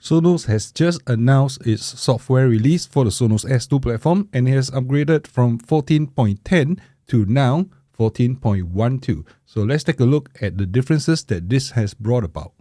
Sonos has just announced its software release for the Sonos S2 platform and has upgraded from 14.10 to now 14.12. So let's take a look at the differences that this has brought about.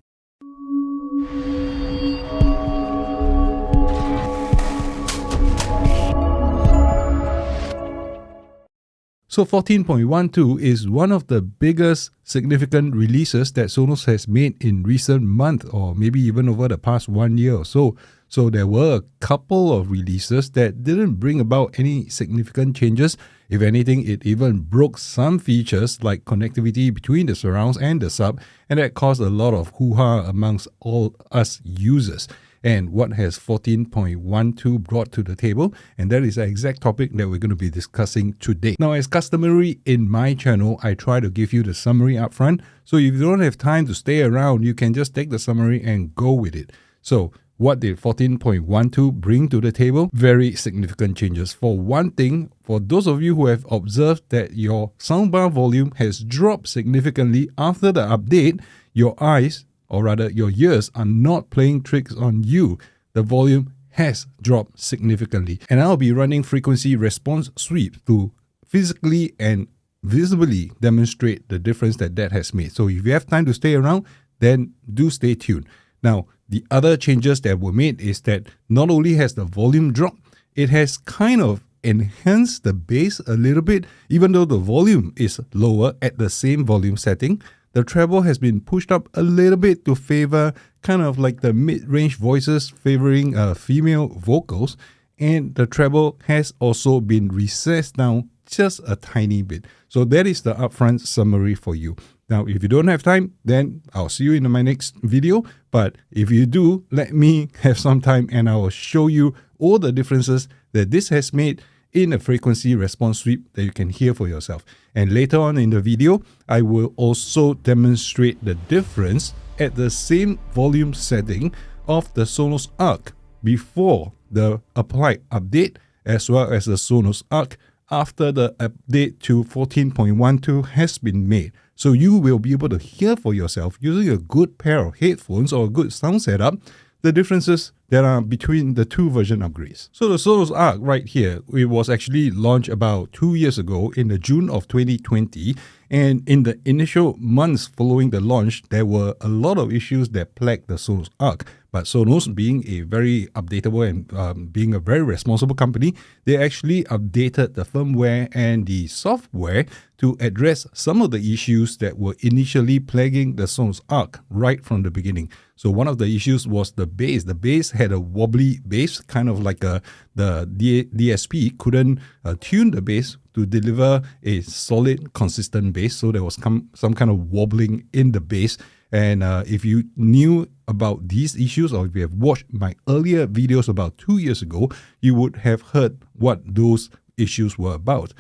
So 14.12 is one of the biggest significant releases that Sonos has made in recent months, or maybe even over the past 1 year or so. So there were a couple of releases that didn't bring about any significant changes. If anything, it even broke some features like connectivity between the surrounds and the sub, and that caused a lot of hoo-ha amongst all us users. And what has 14.12 brought to the table? And that is the exact topic that we're going to be discussing today. Now, as customary in my channel, I try to give you the summary up front. So if you don't have time to stay around, you can just take the summary and go with it. So what did 14.12 bring to the table? Very significant changes. For one thing, for those of you who have observed that your soundbar volume has dropped significantly after the update, your eyes, or rather your ears, are not playing tricks on you. The volume has dropped significantly. And I'll be running frequency response sweep to physically and visibly demonstrate the difference that has made. So if you have time to stay around, then do stay tuned. Now, the other changes that were made is that not only has the volume dropped, it has kind of enhanced the bass a little bit. Even though the volume is lower at the same volume setting, the treble has been pushed up a little bit to favor kind of like the mid-range voices favoring female vocals, and the treble has also been recessed down just a tiny bit. So that is the upfront summary for you. Now, if you don't have time, then I'll see you in my next video. But if you do, let me have some time and I will show you all the differences that this has made in a frequency response sweep that you can hear for yourself. And later on in the video, I will also demonstrate the difference at the same volume setting of the Sonos Arc before the applied update, as well as the Sonos Arc after the update to 14.12 has been made. So you will be able to hear for yourself using a good pair of headphones or a good sound setup the differences that are between the two version upgrades. So the Sonos Arc right here, it was actually launched about 2 years ago in the June of 2020. And in the initial months following the launch, there were a lot of issues that plagued the Sonos Arc. But Sonos, being a very updatable and being a very responsible company, they actually updated the firmware and the software to address some of the issues that were initially plaguing the Sonos Arc right from the beginning. So one of the issues was the bass. The bass had a wobbly bass, kind of like the DSP couldn't tune the bass to deliver a solid, consistent bass. So there was some kind of wobbling in the bass. And if you knew about these issues, or if you have watched my earlier videos about 2 years ago, you would have heard what those issues were about.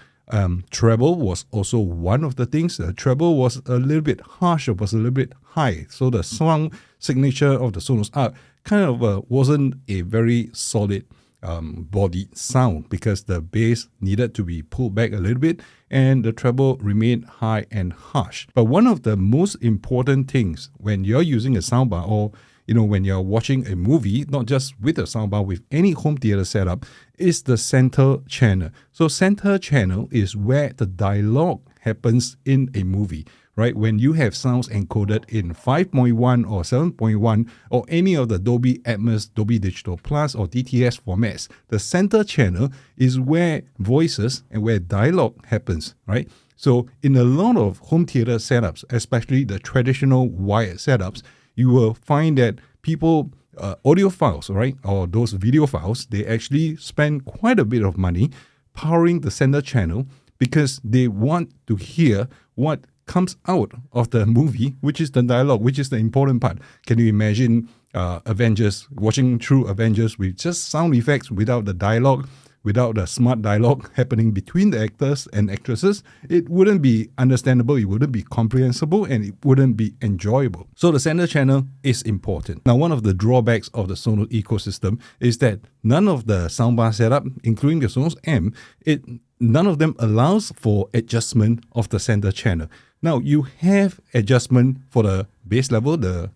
Treble was also one of the things. The treble was a little bit harsh, it was a little bit high. So the sound signature of the Sonos Arc kind of wasn't a very solid body sound, because the bass needed to be pulled back a little bit and the treble remained high and harsh. But one of the most important things when you're using a soundbar, or when you're watching a movie, not just with a soundbar, with any home theater setup, is the center channel. So center channel is where the dialogue happens in a movie, right? When you have sounds encoded in 5.1 or 7.1 or any of the Dolby Atmos, Dolby Digital Plus or DTS formats, the center channel is where voices and where dialogue happens, right? So in a lot of home theater setups, especially the traditional wired setups, you will find that people, audio files, right, or those video files, they actually spend quite a bit of money powering the center channel because they want to hear what comes out of the movie, which is the dialogue, which is the important part. Can you imagine Avengers, watching through Avengers with just sound effects without the dialogue, without the smart dialogue happening between the actors and actresses? It wouldn't be understandable, it wouldn't be comprehensible, and it wouldn't be enjoyable. So the center channel is important. Now, one of the drawbacks of the Sonos ecosystem is that none of the soundbar setup, including the Sonos M, none of them allows for adjustment of the center channel. Now, you have adjustment for the bass level, the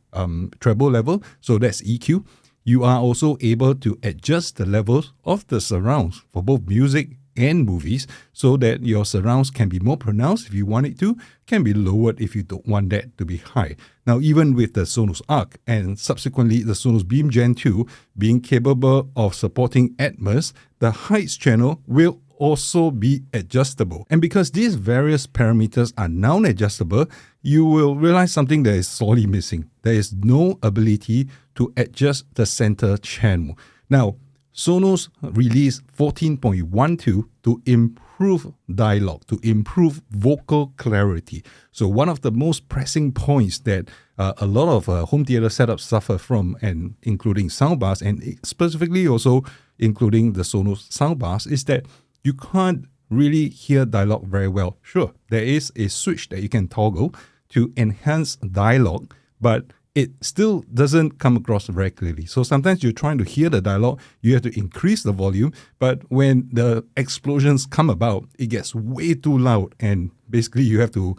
treble level, so that's EQ. you are also able to adjust the levels of the surrounds for both music and movies so that your surrounds can be more pronounced if you want it to, can be lowered if you don't want that to be high. Now, even with the Sonos Arc and subsequently the Sonos Beam Gen 2 being capable of supporting Atmos, the heights channel will also be adjustable. And because these various parameters are now adjustable, you will realize something that is sorely missing. There is no ability to adjust the center channel. Now, Sonos released 14.12 to improve dialogue, to improve vocal clarity. So one of the most pressing points that a lot of home theater setups suffer from, and including soundbars, and specifically also including the Sonos soundbars, is that you can't really hear dialogue very well. Sure, there is a switch that you can toggle to enhance dialogue, but it still doesn't come across very clearly. So sometimes you're trying to hear the dialogue, you have to increase the volume, but when the explosions come about, it gets way too loud, and basically you have to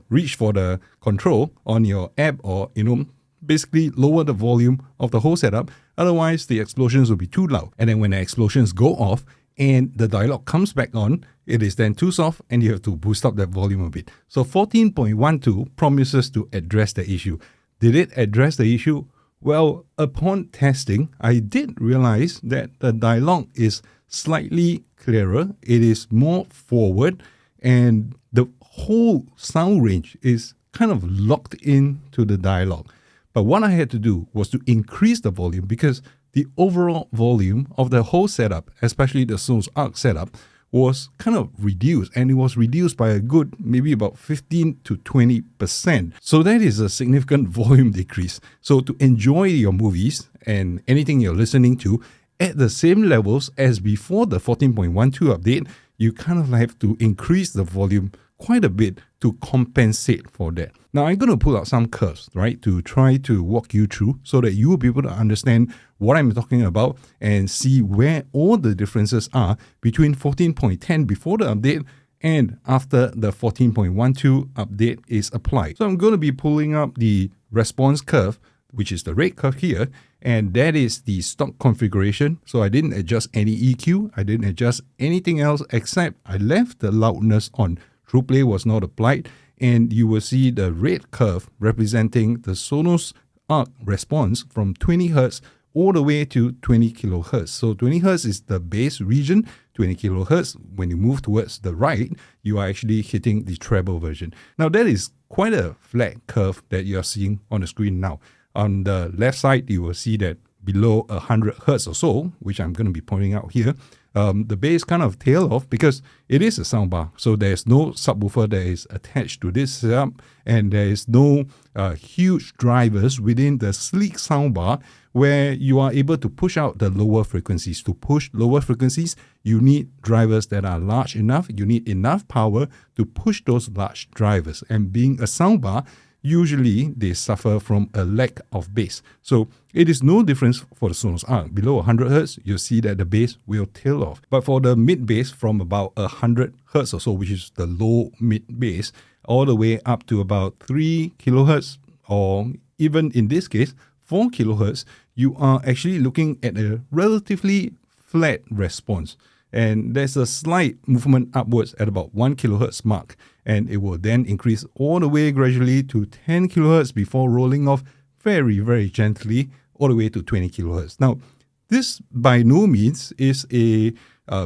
reach for the control on your app, or basically lower the volume of the whole setup. Otherwise, the explosions will be too loud. And then when the explosions go off and the dialogue comes back on, it is then too soft and you have to boost up that volume a bit. So 14.12 promises to address the issue. Did it address the issue? Well, upon testing, I did realize that the dialogue is slightly clearer, it is more forward, and the whole sound range is kind of locked into the dialogue. But what I had to do was to increase the volume, because the overall volume of the whole setup, especially the Sonos Arc setup, was kind of reduced, and it was reduced by a good maybe about 15 to 20%. So that is a significant volume decrease. So to enjoy your movies and anything you're listening to at the same levels as before the 14.12 update, you kind of have to increase the volume quite a bit to compensate for that. Now, I'm going to pull out some curves, right, to try to walk you through so that you will be able to understand what I'm talking about and see where all the differences are between 14.10 before the update and after the 14.12 update is applied. So I'm going to be pulling up the response curve, which is the red curve here, and that is the stock configuration. So I didn't adjust any EQ, I didn't adjust anything else except I left the loudness on. TruePlay was not applied, and you will see the red curve representing the Sonos Arc response from 20 Hz all the way to 20 kHz. So 20 Hz is the bass region, 20 kHz, when you move towards the right, you are actually hitting the treble version. Now that is quite a flat curve that you are seeing on the screen now. On the left side, you will see that below 100 Hz or so, which I'm going to be pointing out here, the bass kind of tail off because it is a soundbar. So there's no subwoofer that is attached to this setup, and there is no huge drivers within the sleek soundbar where you are able to push out the lower frequencies. To push lower frequencies, you need drivers that are large enough. You need enough power to push those large drivers. And being a soundbar, usually they suffer from a lack of bass. So it is no difference for the Sonos Arc. Below 100 Hz, you'll see that the bass will tail off. But for the mid bass from about 100 Hz or so, which is the low mid bass, all the way up to about 3 kHz, or even in this case, 4 kHz, you are actually looking at a relatively flat response. And there's a slight movement upwards at about 1 kHz mark, and it will then increase all the way gradually to 10 kHz before rolling off very, very gently all the way to 20 kHz. Now, this by no means is a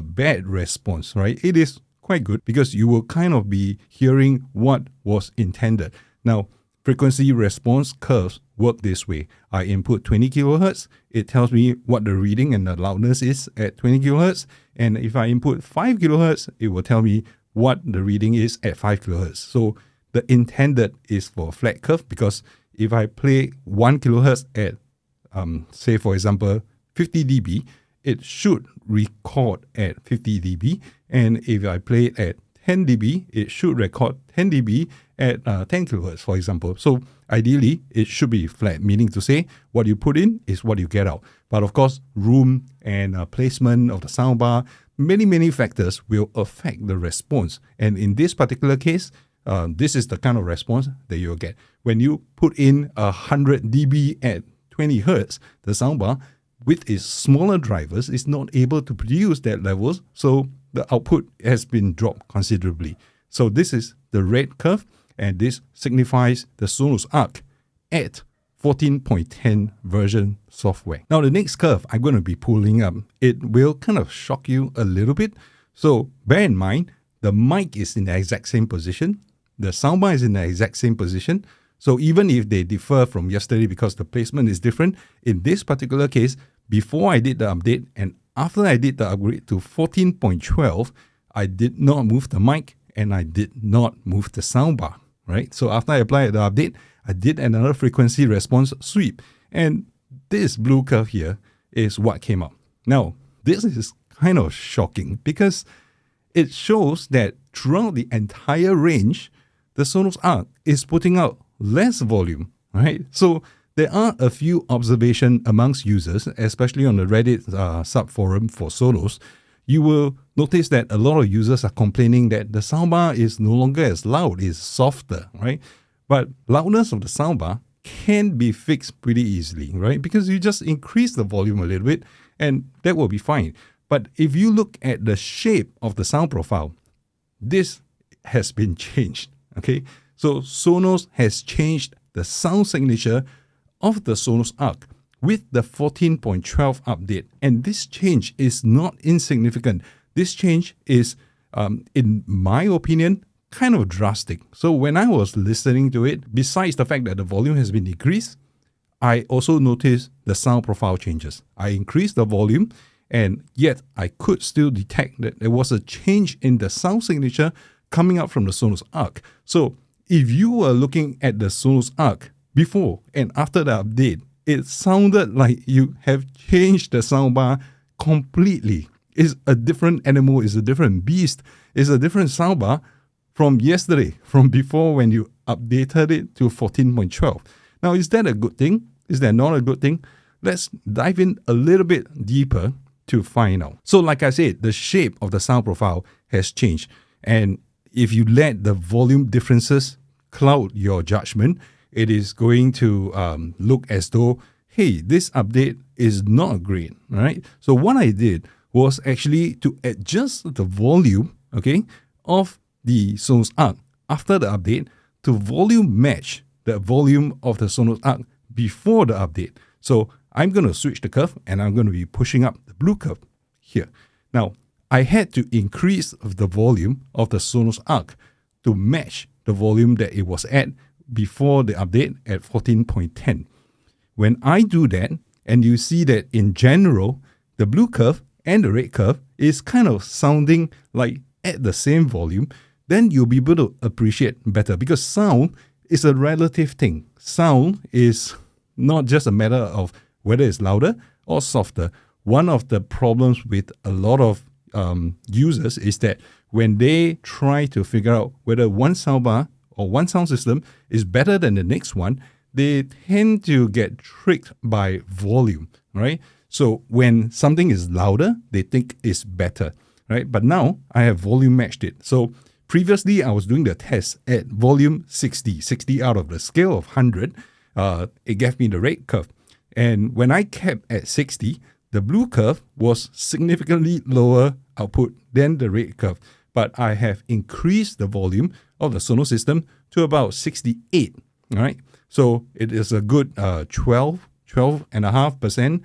bad response, right? It is quite good because you will kind of be hearing what was intended. Now, frequency response curves work this way. I input 20 kHz, it tells me what the reading and the loudness is at 20 kHz. And if I input 5 kHz, it will tell me what the reading is at 5 kHz. So the intended is for a flat curve, because if I play 1 kHz at, say for example, 50 dB, it should record at 50 dB. And if I play it at 10 dB, it should record 10 dB at 10 kHz, for example. So ideally, it should be flat, meaning to say what you put in is what you get out. But of course, room and placement of the soundbar, many factors will affect the response. And in this particular case, this is the kind of response that you'll get. When you put in 100 dB at 20 Hz, the soundbar with its smaller drivers is not able to produce that levels, so the output has been dropped considerably. So this is the red curve, and this signifies the Sonos Arc at 14.10 version software. Now the next curve I'm going to be pulling up, it will kind of shock you a little bit. So bear in mind, the mic is in the exact same position, the soundbar is in the exact same position. So even if they differ from yesterday because the placement is different, in this particular case, before I did the update and after I did the upgrade to 14.12, I did not move the mic and I did not move the soundbar, right? So after I applied the update, I did another frequency response sweep. And this blue curve here is what came up. Now, this is kind of shocking because it shows that throughout the entire range, the Sonos Arc is putting out less volume, right? So there are a few observations amongst users, especially on the Reddit subforum for Sonos. You will notice that a lot of users are complaining that the soundbar is no longer as loud, it's softer, right? But loudness of the soundbar can be fixed pretty easily, right? Because you just increase the volume a little bit and that will be fine. But if you look at the shape of the sound profile, this has been changed, okay? So Sonos has changed the sound signature of the Sonos Arc with the 14.12 update. And this change is not insignificant. This change is, in my opinion, kind of drastic. So when I was listening to it, besides the fact that the volume has been decreased, I also noticed the sound profile changes. I increased the volume and yet I could still detect that there was a change in the sound signature coming out from the Sonos Arc. So if you were looking at the Sonos Arc before and after the update, it sounded like you have changed the soundbar completely. It's a different animal, it's a different beast, it's a different soundbar from yesterday, from before when you updated it to 14.12. Now, is that a good thing? Is that not a good thing? Let's dive in a little bit deeper to find out. So like I said, the shape of the sound profile has changed. And if you let the volume differences cloud your judgment, it is going to look as though, hey, this update is not great, right? So what I did was actually to adjust the volume, okay, of the Sonos Arc after the update to volume match the volume of the Sonos Arc before the update. So I'm going to switch the curve and I'm going to be pushing up the blue curve here. Now, I had to increase the volume of the Sonos Arc to match the volume that it was at before the update at 14.10. When I do that, and you see that in general, the blue curve and the red curve is kind of sounding like at the same volume, then you'll be able to appreciate better because sound is a relative thing. Sound is not just a matter of whether it's louder or softer. One of the problems with a lot of users is that when they try to figure out whether one soundbar or one sound system is better than the next one, they tend to get tricked by volume, right? So when something is louder, they think it's better, right? But now I have volume matched it. So previously I was doing the test at volume 60 out of the scale of 100. It gave me the red curve. And when I kept at 60, the blue curve was significantly lower output than the red curve. But I have increased the volume of the Sonos system to about 68, right? So it is a good 12.5%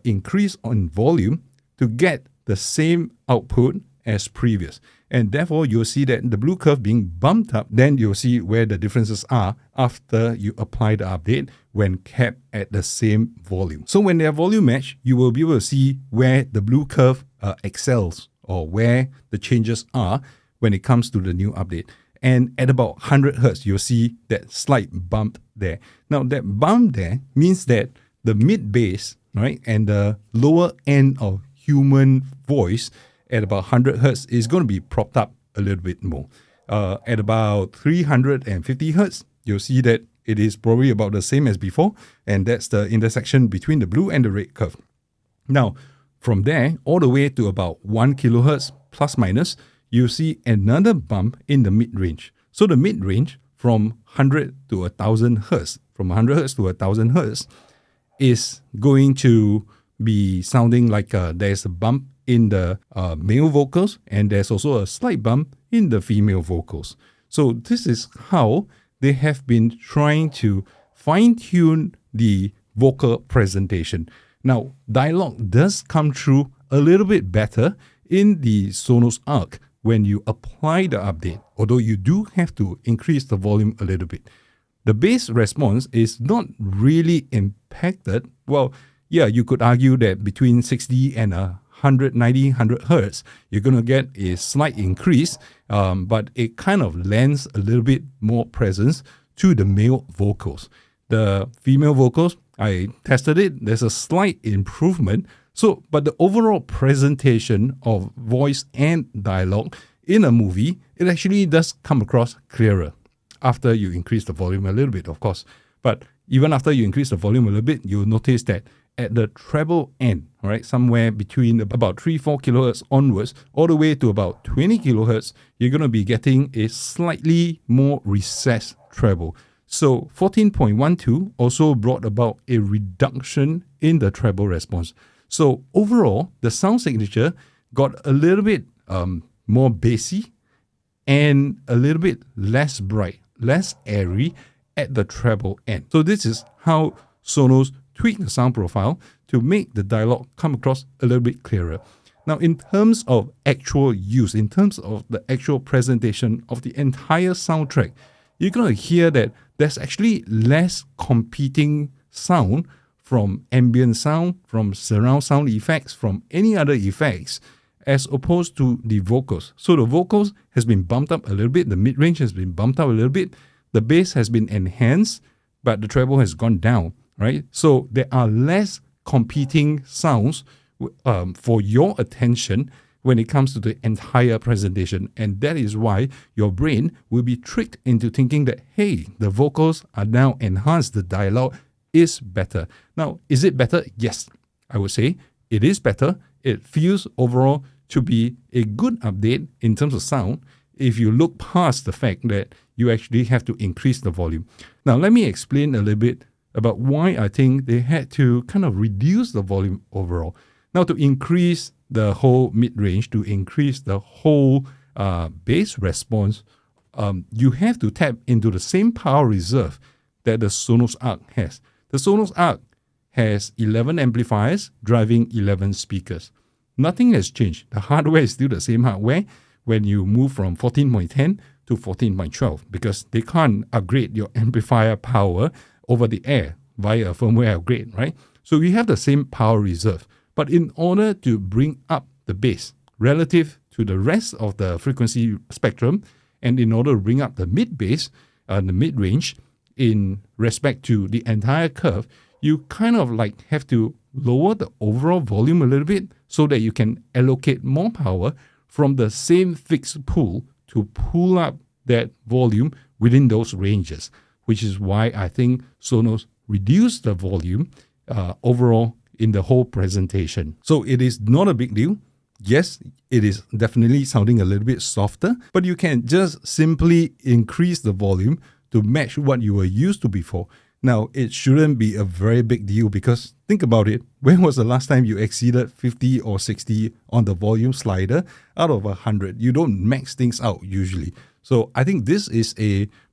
increase on volume to get the same output as previous. And therefore, you'll see that the blue curve being bumped up, then you'll see where the differences are after you apply the update when kept at the same volume. So when they're volume matched, you will be able to see where the blue curve excels or where the changes are when it comes to the new update. And at about 100 Hz, you'll see that slight bump there. Now, that bump there means that the mid bass, right, and the lower end of human voice at about 100 Hz is going to be propped up a little bit more. At about 350 Hz, you'll see that it is probably about the same as before, and that's the intersection between the blue and the red curve. Now, from there, all the way to about 1 kilohertz plus minus, you see another bump in the mid-range. So the mid-range from 100 to 1000 Hz, from 100 Hz to 1000 Hz, is going to be sounding like there's a bump in the male vocals, and there's also a slight bump in the female vocals. So this is how they have been trying to fine-tune the vocal presentation. Now, dialogue does come through a little bit better in the Sonos Arc when you apply the update, although you do have to increase the volume a little bit. The bass response is not really impacted. Well, yeah, you could argue that between 60 and 190, 100 hertz, you're going to get a slight increase, but it kind of lends a little bit more presence to the male vocals. The female vocals, I tested it, there's a slight improvement. So, but the overall presentation of voice and dialogue in a movie, it actually does come across clearer after you increase the volume a little bit, of course. But even after you increase the volume a little bit, you'll notice that at the treble end, all right, somewhere between about 3-4 kilohertz onwards, all the way to about 20 kilohertz, you're going to be getting a slightly more recessed treble. So 14.12 also brought about a reduction in the treble response. So overall, the sound signature got a little bit more bassy and a little bit less bright, less airy at the treble end. So this is how Sonos tweaked the sound profile to make the dialogue come across a little bit clearer. Now, in terms of actual use, in terms of the actual presentation of the entire soundtrack, you're going to hear that there's actually less competing sound from ambient sound, from surround sound effects, from any other effects, as opposed to the vocals. So the vocals has been bumped up a little bit, the mid-range has been bumped up a little bit, the bass has been enhanced, but the treble has gone down, right? So there are less competing sounds for your attention when it comes to the entire presentation. And that is why your brain will be tricked into thinking that, hey, the vocals are now enhanced, the dialogue is better. Now, is it better? Yes, I would say it is better. It feels overall to be a good update in terms of sound if you look past the fact that you actually have to increase the volume. Now, let me explain a little bit about why I think they had to kind of reduce the volume overall. Now, to increase the whole mid-range, to increase the whole bass response, you have to tap into the same power reserve that the Sonos Arc has. The Sonos Arc has 11 amplifiers driving 11 speakers. Nothing has changed. The hardware is still the same hardware when you move from 14.10 to 14.12 because they can't upgrade your amplifier power over the air via a firmware upgrade, right? So we have the same power reserve. But in order to bring up the bass relative to the rest of the frequency spectrum, and in order to bring up the mid-bass, the mid-range, in respect to the entire curve, you kind of like have to lower the overall volume a little bit so that you can allocate more power from the same fixed pool to pull up that volume within those ranges, which is why I think Sonos reduced the volume overall in the whole presentation. So it is not a big deal. Yes, it is definitely sounding a little bit softer, but you can just simply increase the volume to match what you were used to before. Now, it shouldn't be a very big deal because think about it. When was the last time you exceeded 50 or 60 on the volume slider out of 100? You don't max things out usually. So I think this is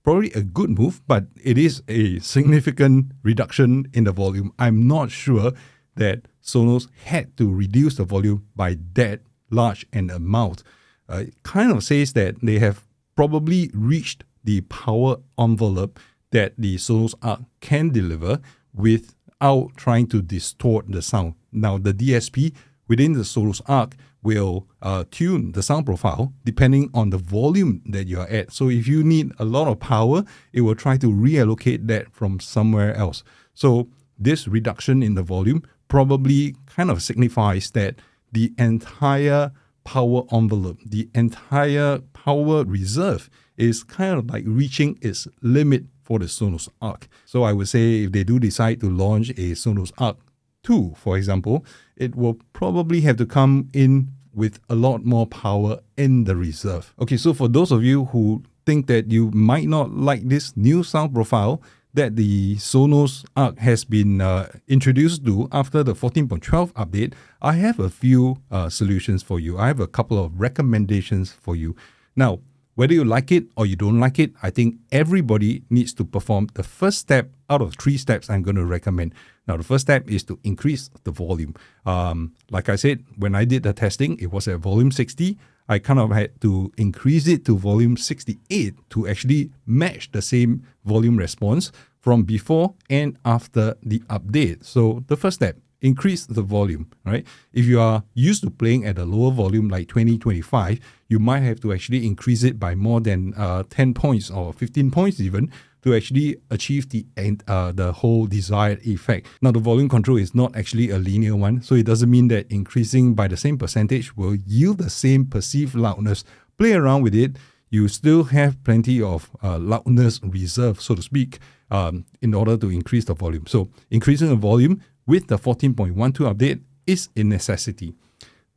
probably a good move, but it is a significant reduction in the volume. I'm not sure that Sonos had to reduce the volume by that large an amount. It kind of says that they have probably reached the power envelope that the Sonos Arc can deliver without trying to distort the sound. Now, the DSP within the Sonos Arc will tune the sound profile depending on the volume that you are at. So if you need a lot of power, it will try to reallocate that from somewhere else. So this reduction in the volume probably kind of signifies that the entire power envelope, the entire power reserve is kind of like reaching its limit for the Sonos Arc. So I would say if they do decide to launch a Sonos Arc 2, for example, it will probably have to come in with a lot more power in the reserve. Okay, so for those of you who think that you might not like this new sound profile, that the Sonos Arc has been introduced to after the 14.12 update, I have a few solutions for you. I have a couple of recommendations for you. Now, whether you like it or you don't like it, I think everybody needs to perform the first step out of 3 steps I'm going to recommend. Now, the first step is to increase the volume. Like I said, when I did the testing, it was at volume 60. I kind of had to increase it to volume 68 to actually match the same volume response from before and after the update. So the first step, increase the volume, right? If you are used to playing at a lower volume like 20, 25, you might have to actually increase it by more than 10 points or 15 points even to actually achieve the whole desired effect. Now, the volume control is not actually a linear one, so it doesn't mean that increasing by the same percentage will yield the same perceived loudness. Play around with it. You still have plenty of loudness reserve, so to speak, in order to increase the volume. So increasing the volume with the 14.12 update is a necessity.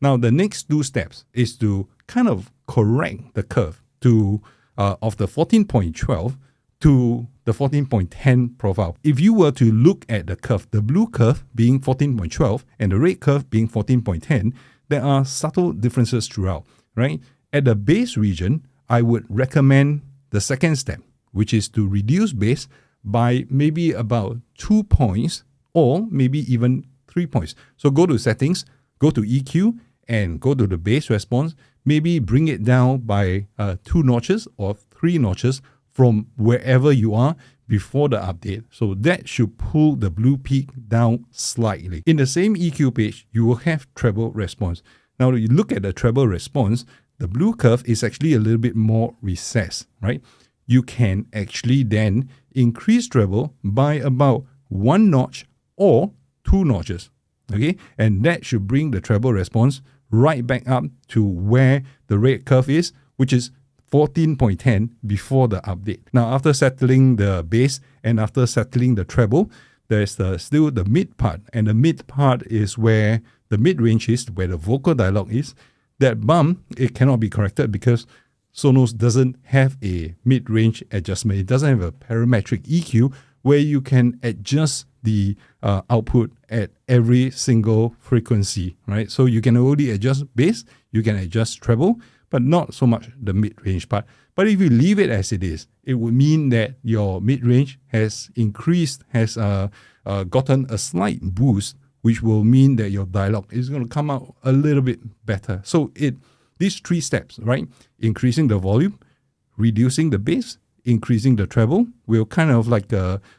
Now, the next 2 steps is to kind of correct the curve to of the 14.12 to the 14.10 profile. If you were to look at the curve, the blue curve being 14.12 and the red curve being 14.10, there are subtle differences throughout, right? At the base region, I would recommend the second step, which is to reduce bass by maybe about 2 points or maybe even 3 points. So go to settings, go to EQ, and go to the bass response. Maybe bring it down by 2 notches or 3 notches from wherever you are before the update. So that should pull the blue peak down slightly. In the same EQ page, you will have treble response. Now, you look at the treble response, the blue curve is actually a little bit more recessed, right? You can actually then increase treble by about 1 notch or 2 notches, okay? And that should bring the treble response right back up to where the red curve is, which is 14.10 before the update. Now, after settling the bass and after settling the treble, there's still the mid part. And the mid part is where the mid-range is, where the vocal dialogue is. That bump, it cannot be corrected because Sonos doesn't have a mid-range adjustment. It doesn't have a parametric EQ where you can adjust the output at every single frequency, right? So you can only adjust bass, you can adjust treble, but not so much the mid-range part. But if you leave it as it is, it would mean that your mid-range has increased, has gotten a slight boost, which will mean that your dialogue is going to come out a little bit better. So these 3 steps, right? Increasing the volume, reducing the bass, increasing the treble will kind of like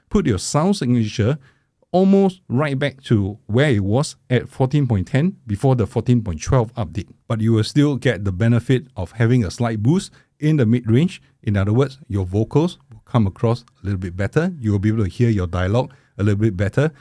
put your sound signature almost right back to where it was at 14.10 before the 14.12 update. But you will still get the benefit of having a slight boost in the mid-range. In other words, your vocals will come across a little bit better. You will be able to hear your dialogue a little bit better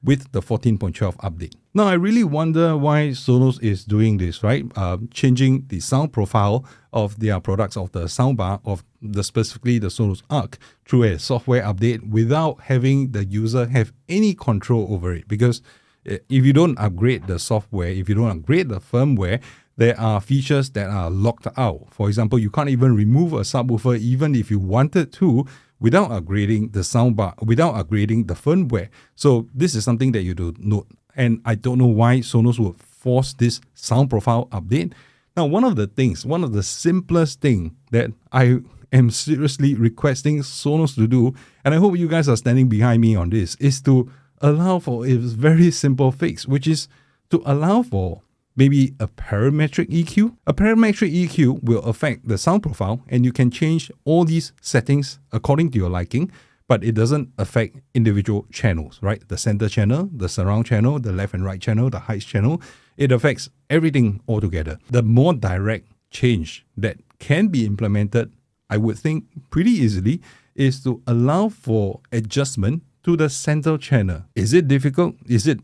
with the 14.12 update. Now, I really wonder why Sonos is doing this, right? Changing the sound profile of their products, of the soundbar, of specifically the Sonos Arc through a software update without having the user have any control over it. Because if you don't upgrade the software, if you don't upgrade the firmware, there are features that are locked out. For example, you can't even remove a subwoofer even if you wanted to, without upgrading the soundbar, without upgrading the firmware. So this is something that you do note. And I don't know why Sonos would force this sound profile update. Now, one of the simplest thing that I am seriously requesting Sonos to do, and I hope you guys are standing behind me on this, is to allow for a very simple fix, which is to allow for maybe a parametric EQ. A parametric EQ will affect the sound profile, and you can change all these settings according to your liking, but it doesn't affect individual channels, right? The center channel, the surround channel, the left and right channel, the heights channel. It affects everything altogether. The more direct change that can be implemented, I would think pretty easily, is to allow for adjustment to the center channel. Is it difficult? Is it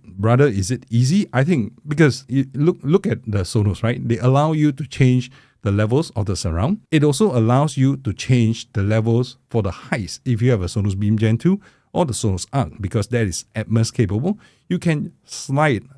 easy? I think because you look at the Sonos, right? They allow you to change the levels of the surround. It also allows you to change the levels for the heights. If you have a Sonos Beam Gen 2 or the Sonos Arc, because that is Atmos capable, you can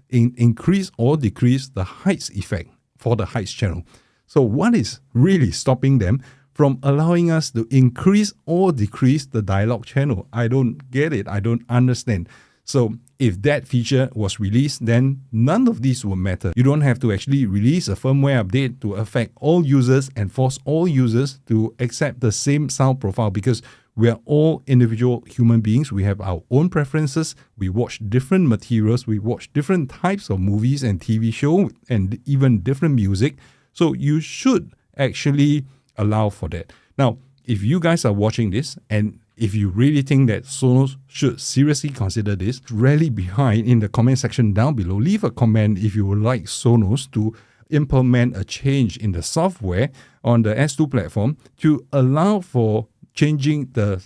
increase or decrease the heights effect for the heights channel. So what is really stopping them from allowing us to increase or decrease the dialogue channel? I don't get it. I don't understand. So if that feature was released, then none of these will matter. You don't have to actually release a firmware update to affect all users and force all users to accept the same sound profile, because we are all individual human beings. We have our own preferences. We watch different materials. We watch different types of movies and TV shows and even different music. So you should actually allow for that. Now, if you guys are watching this and if you really think that Sonos should seriously consider this, rally behind in the comment section down below. Leave a comment if you would like Sonos to implement a change in the software on the S2 platform to allow for changing the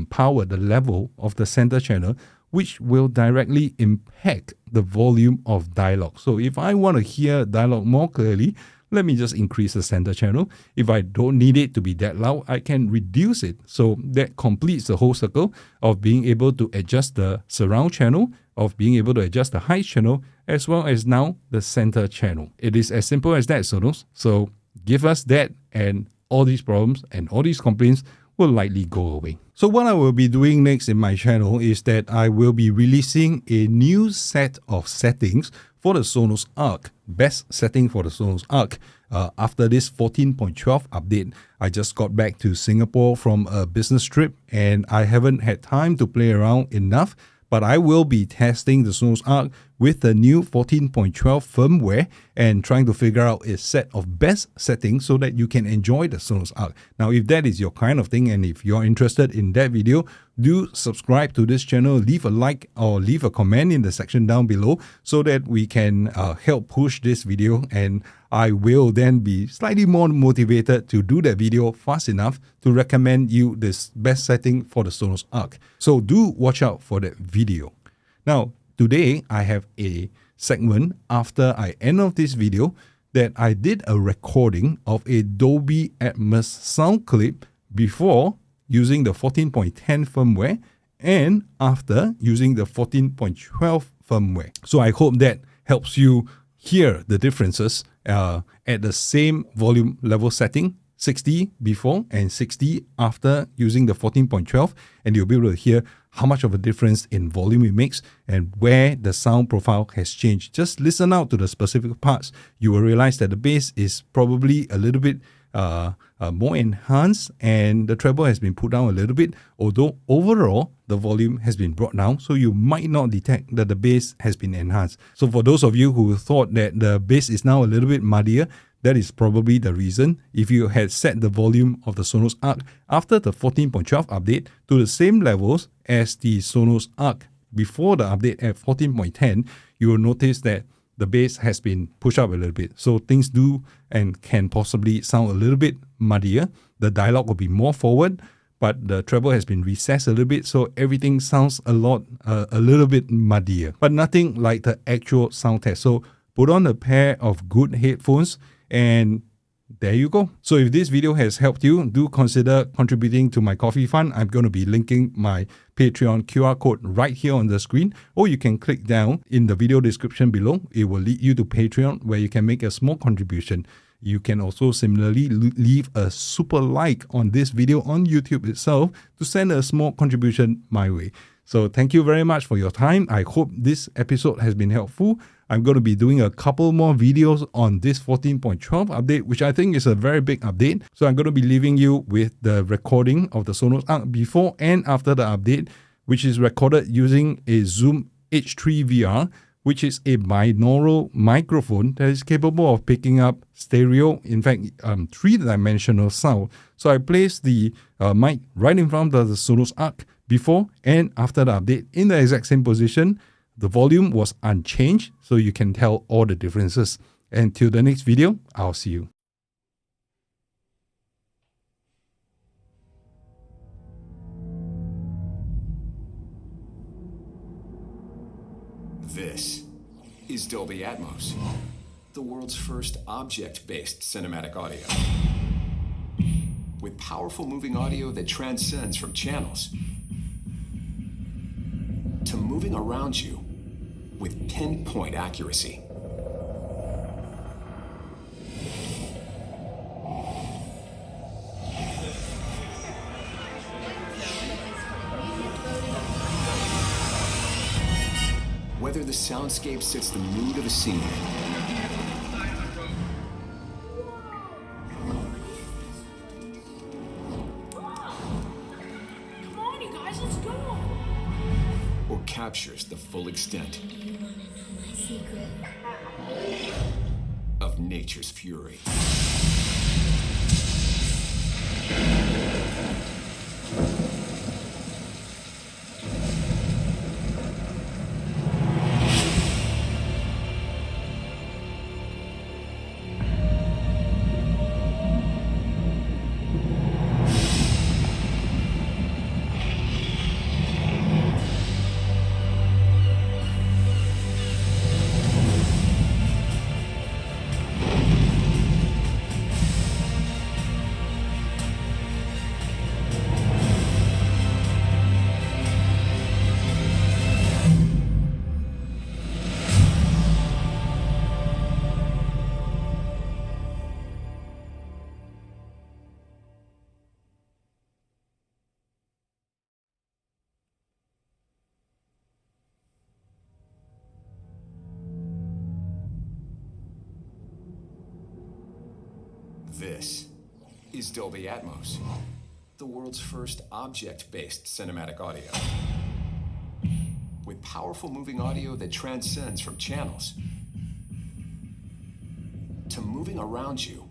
power, the level of the center channel, which will directly impact the volume of dialogue. So if I want to hear dialogue more clearly, let me just increase the center channel. If I don't need it to be that loud, I can reduce it. So that completes the whole circle of being able to adjust the surround channel, of being able to adjust the height channel, as well as now the center channel. It is as simple as that, Sonos. So give us that, and all these problems and all these complaints will likely go away. So what I will be doing next in my channel is that I will be releasing a new set of settings for the Sonos Arc, best setting for the Sonos Arc. After this 14.12 update, I just got back to Singapore from a business trip and I haven't had time to play around enough, but I will be testing the Sonos Arc with the new 14.12 firmware and trying to figure out a set of best settings so that you can enjoy the Sonos Arc. Now, if that is your kind of thing and if you're interested in that video, do subscribe to this channel, leave a like or leave a comment in the section down below so that we can help push this video, and I will then be slightly more motivated to do that video fast enough to recommend you this best setting for the Sonos Arc. So do watch out for that video. Now, today I have a segment after I end of this video that I did a recording of a Dolby Atmos sound clip before using the 14.10 firmware and after using the 14.12 firmware. So I hope that helps you hear the differences at the same volume level setting, 60 before and 60 after using the 14.12, and you'll be able to hear how much of a difference in volume it makes and where the sound profile has changed. Just listen out to the specific parts. You will realize that the bass is probably a little bit more enhanced and the treble has been put down a little bit, although overall the volume has been brought down, so you might not detect that the bass has been enhanced. So for those of you who thought that the bass is now a little bit muddier, that is probably the reason. If you had set the volume of the Sonos Arc after the 14.12 update to the same levels as the Sonos Arc before the update at 14.10, you will notice that the bass has been pushed up a little bit. So things do and can possibly sound a little bit muddier. The dialogue will be more forward, but the treble has been recessed a little bit, so everything sounds a little bit muddier, but nothing like the actual sound test. So put on a pair of good headphones and there you go. So if this video has helped you, do consider contributing to my coffee fund. I'm going to be linking my Patreon QR code right here on the screen, or you can click down in the video description below. It will lead you to Patreon where you can make a small contribution. You can also similarly leave a super like on this video on YouTube itself to send a small contribution my way. So thank you very much for your time. I hope this episode has been helpful. I'm going to be doing a couple more videos on this 14.12 update, which I think is a very big update. So I'm going to be leaving you with the recording of the Sonos Arc before and after the update, which is recorded using a Zoom H3 VR, which is a binaural microphone that is capable of picking up stereo, in fact, three-dimensional sound. So I placed the mic right in front of the Sonos Arc before and after the update in the exact same position. The volume was unchanged, so you can tell all the differences. Until the next video, I'll see you. This is Dolby Atmos, the world's first object-based cinematic audio. With powerful moving audio that transcends from channels to moving around you with pinpoint accuracy. soundscape sets the mood of a scene. Come on, you guys, let's go. Or captures the full extent You wanna know my secret? of nature's fury. This is Dolby Atmos, the world's first object-based cinematic audio. With powerful moving audio that transcends from channels to moving around you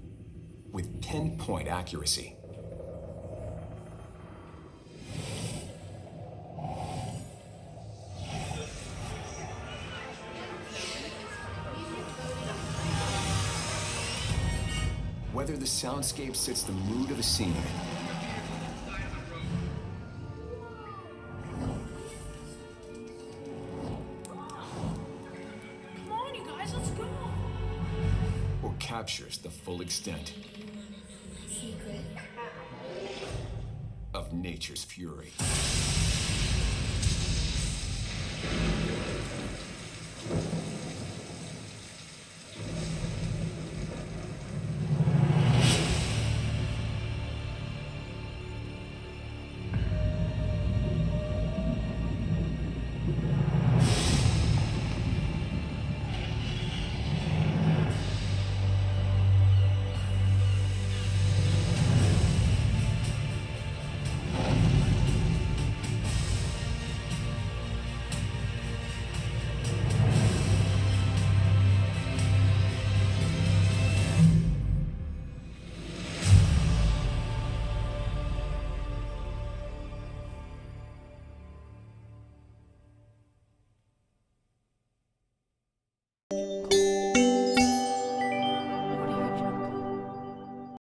with pinpoint accuracy. Whether the soundscape sets the mood of a scene Come on, you guys, let's go. or captures the full extent You wanna know my secret? of nature's fury.